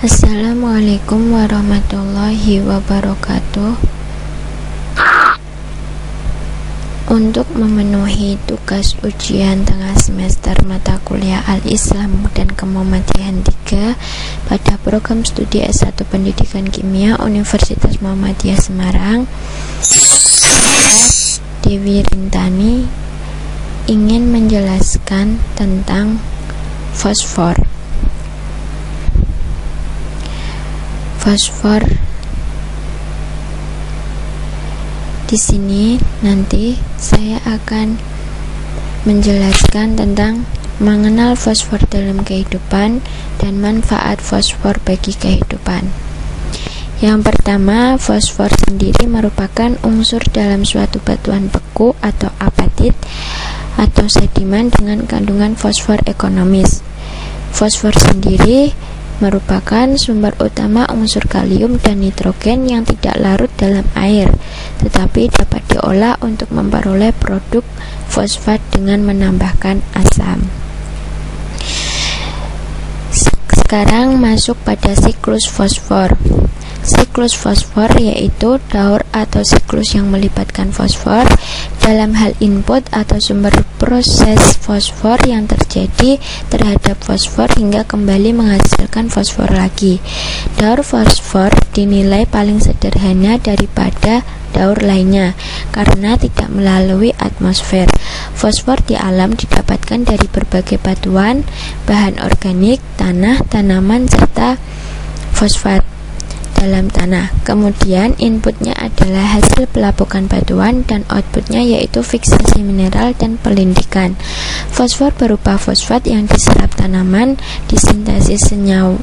Assalamualaikum warahmatullahi wabarakatuh. Untuk memenuhi tugas ujian tengah semester mata kuliah Al-Islam dan Kemuhammadiyaan 3 pada program studi S1 Pendidikan Kimia Universitas Muhammadiyah Semarang, Dewi Rintani ingin menjelaskan tentang fosfor. Fosfor di sini nanti saya akan menjelaskan tentang mengenal fosfor dalam kehidupan dan manfaat fosfor bagi kehidupan. Yang pertama, fosfor sendiri merupakan unsur dalam suatu batuan beku atau apatit atau sedimen dengan kandungan fosfor ekonomis. Fosfor sendiri merupakan sumber utama unsur kalium dan nitrogen yang tidak larut dalam air, tetapi dapat diolah untuk memperoleh produk fosfat dengan menambahkan asam. Sekarang masuk pada siklus fosfor. Siklus fosfor yaitu daur atau siklus yang melibatkan fosfor dalam hal input atau sumber proses fosfor yang terjadi terhadap fosfor hingga kembali menghasilkan fosfor lagi. Daur fosfor dinilai paling sederhana daripada daur lainnya karena tidak melalui atmosfer. Fosfor di alam didapatkan dari berbagai batuan, bahan organik, tanah, tanaman, serta fosfat dalam tanah. Kemudian inputnya adalah hasil pelapukan batuan dan outputnya yaitu fiksasi mineral dan pelindikan. Fosfor berupa fosfat yang diserap tanaman disintesis senyawa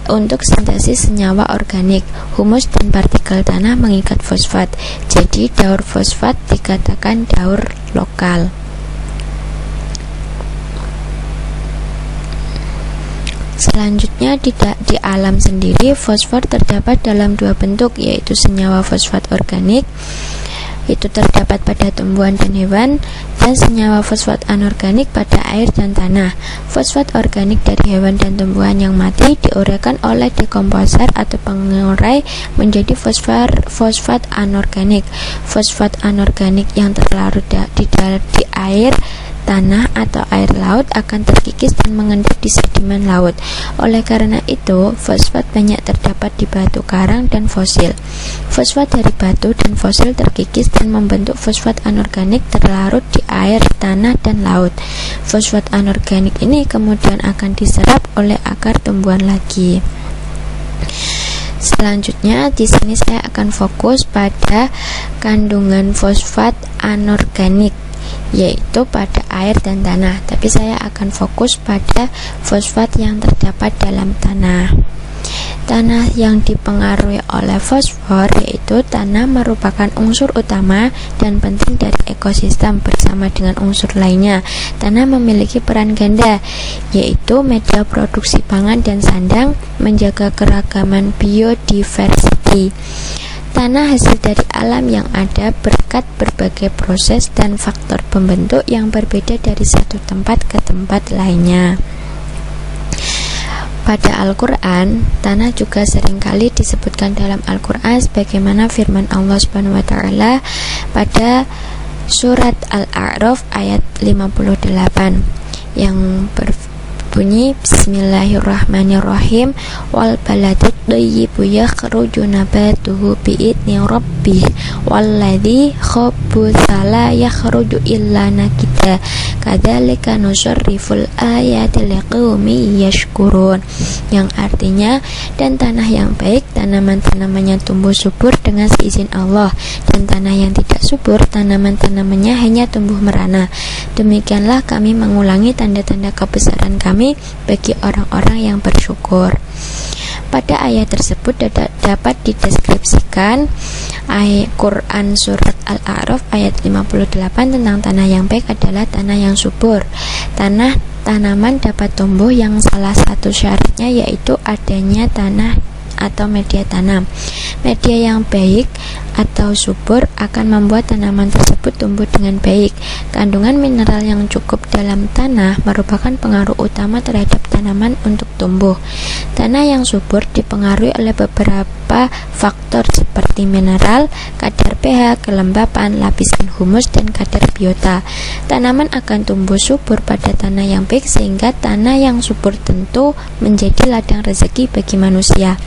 untuk sintesis senyawa organik. Humus dan partikel tanah mengikat fosfat. Jadi daur fosfat dikatakan daur lokal. Selanjutnya di alam sendiri fosfor terdapat dalam dua bentuk, yaitu senyawa fosfat organik, itu terdapat pada tumbuhan dan hewan, dan senyawa fosfat anorganik pada air dan tanah. Fosfat organik dari hewan dan tumbuhan yang mati diuraikan oleh dekomposer atau pengurai menjadi fosfat anorganik. Fosfat anorganik yang terlarut di air, tanah atau air laut akan terkikis dan mengendap di sedimen laut. Oleh karena itu, fosfat banyak terdapat di batu karang dan fosil. Fosfat dari batu dan fosil terkikis dan membentuk fosfat anorganik terlarut di air, tanah, dan laut. Fosfat anorganik ini kemudian akan diserap oleh akar tumbuhan lagi. Selanjutnya di sini saya akan fokus pada kandungan fosfat anorganik, yaitu pada air dan tanah, tapi saya akan fokus pada fosfat yang terdapat dalam tanah. Tanah yang dipengaruhi oleh fosfor, yaitu tanah merupakan unsur utama dan penting dari ekosistem bersama dengan unsur lainnya. Tanah memiliki peran ganda, yaitu media produksi pangan dan sandang, menjaga keragaman biodiversity. Tanah hasil dari alam yang ada berkat berbagai proses dan faktor pembentuk yang berbeda dari satu tempat ke tempat lainnya. Pada Al-Quran, tanah juga seringkali disebutkan dalam Al-Quran sebagaimana firman Allah SWT pada surat Al-A'raf ayat 58 yang berbunyi Bismillahirrahmanirrahim, wal baladut thayyibu yakhruju nabatuhu bi'idni rabbih walladzi khabutha la yakhruju illa nakida kadzalika nusarriful ayati liqaumin yashkurun, yang artinya, dan tanah yang baik tanaman-tanamannya tumbuh subur dengan seizin Allah, dan tanah yang tidak subur tanaman-tanamannya hanya tumbuh merana. Demikianlah kami mengulangi tanda-tanda kebesaran kami bagi orang-orang yang bersyukur. Pada ayat tersebut dapat dideskripsikan ayat Quran surat Al-A'raf ayat 58 tentang tanah yang baik adalah tanah yang subur. Tanaman dapat tumbuh yang salah satu syaratnya yaitu adanya tanah atau media tanam. Media yang baik atau subur akan membuat tanaman tersebut tumbuh dengan baik. Kandungan mineral yang cukup dalam tanah merupakan pengaruh utama terhadap tanaman untuk tumbuh. Tanah yang subur dipengaruhi oleh beberapa faktor seperti mineral, kadar pH, kelembapan, lapisan humus, dan kadar biota. Tanaman akan tumbuh subur pada tanah yang baik, sehingga tanah yang subur tentu menjadi ladang rezeki bagi manusia.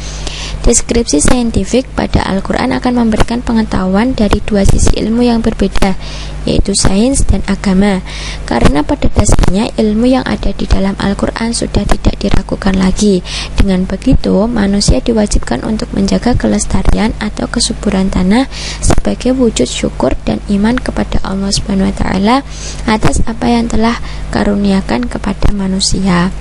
Deskripsi saintifik pada Al-Quran akan memberikan pengetahuan dari dua sisi ilmu yang berbeda, yaitu sains dan agama. Karena pada dasarnya ilmu yang ada di dalam Al-Quran sudah tidak diragukan lagi. Dengan begitu, manusia diwajibkan untuk menjaga kelestarian atau kesuburan tanah sebagai wujud syukur dan iman kepada Allah Subhanahu wa Ta'ala atas apa yang telah karuniakan kepada manusia.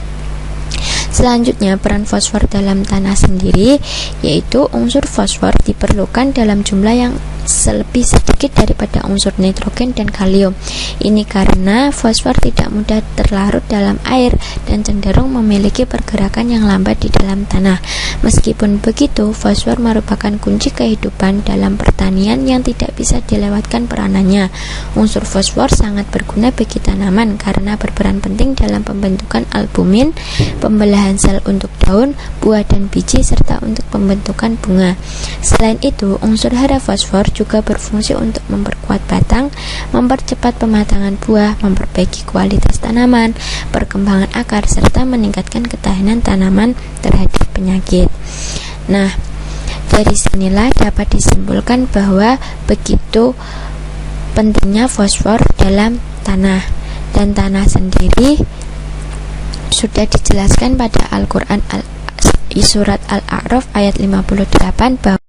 Selanjutnya, peran fosfor dalam tanah sendiri, yaitu unsur fosfor diperlukan dalam jumlah yang lebih sedikit daripada unsur nitrogen dan kalium. Ini karena fosfor tidak mudah terlarut dalam air dan cenderung memiliki pergerakan yang lambat di dalam tanah. Meskipun begitu, fosfor merupakan kunci kehidupan dalam pertanian yang tidak bisa dilewatkan peranannya. Unsur fosfor sangat berguna bagi tanaman karena berperan penting dalam pembentukan albumin, pembelahan sel untuk daun, buah dan biji, serta untuk pembentukan bunga. Selain itu, unsur hara fosfor juga berfungsi untuk memperkuat batang, mempercepat pematangan buah, memperbaiki kualitas tanaman, perkembangan akar, serta meningkatkan ketahanan tanaman terhadap penyakit. Nah, dari sinilah dapat disimpulkan bahwa begitu pentingnya fosfor dalam tanah, dan tanah sendiri sudah dijelaskan pada Al-Quran surat Al-A'raf ayat 58 bahwa